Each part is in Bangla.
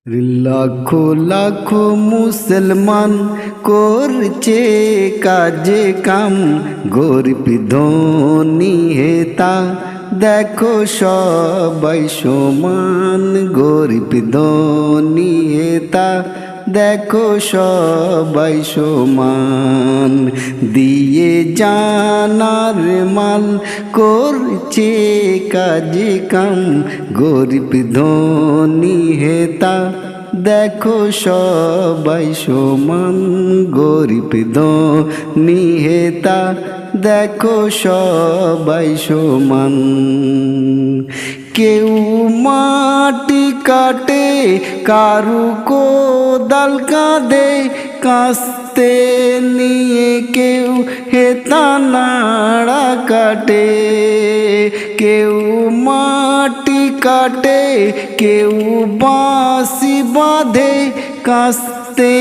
লাখো লাখো মুসলমান করছে কাজে কাম, গরিব ধনী হেতা দেখো সবাই সমান। গরিব ধনী হেতা দেখো সবাই সমান। দিয়ে জানার মাল করছে কাজে কাম, গরিব ধনী হেতা দেখো সবাই সমান। গরিব ধনী হেতা দেখো সবাই সমান। কেউ মাটি কাটে, কারু কোদাল কাঁদে, কাস্তে নিয়ে কেউ হেতা নাড়া কাটে। কেউ মাটি কাটে, কেউ বাঁশি বাঁধে, কাস্তে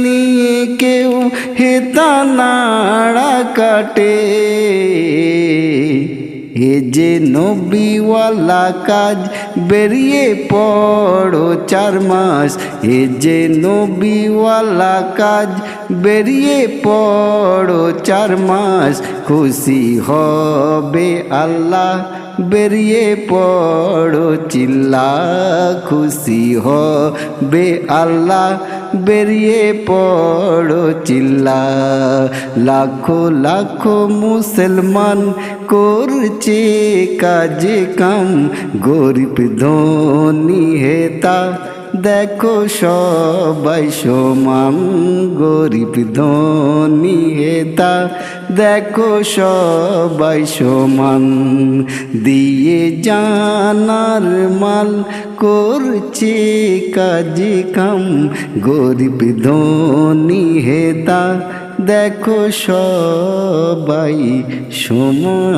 নিয়ে কেউ হেতা নাড়া কাটে। এ যে নবীওয়ালা কাজ, বেরিয়ে পড়ো 4 মাস। এ যে নবীওয়ালা কাজ, বেরিয়ে পড়ো 4 মাস। খুশি হবে আল্লাহ, বেরিয়ে পড়ো চিল্লা। খুশি হবে আল্লাহ, বেরিয়ে পড়ো চিল্লা। লাখো লাখো মুসলমান করছে কাজে কাম, গরিব ধনী হেতা দেখো সবাই সমান। গরিব ধনী হেতা দেখো সবাই সমান। দিয়ে জানার মাল করছে কাজে কাম, গরিব ধনী হেতা দেখো সবাই সমান।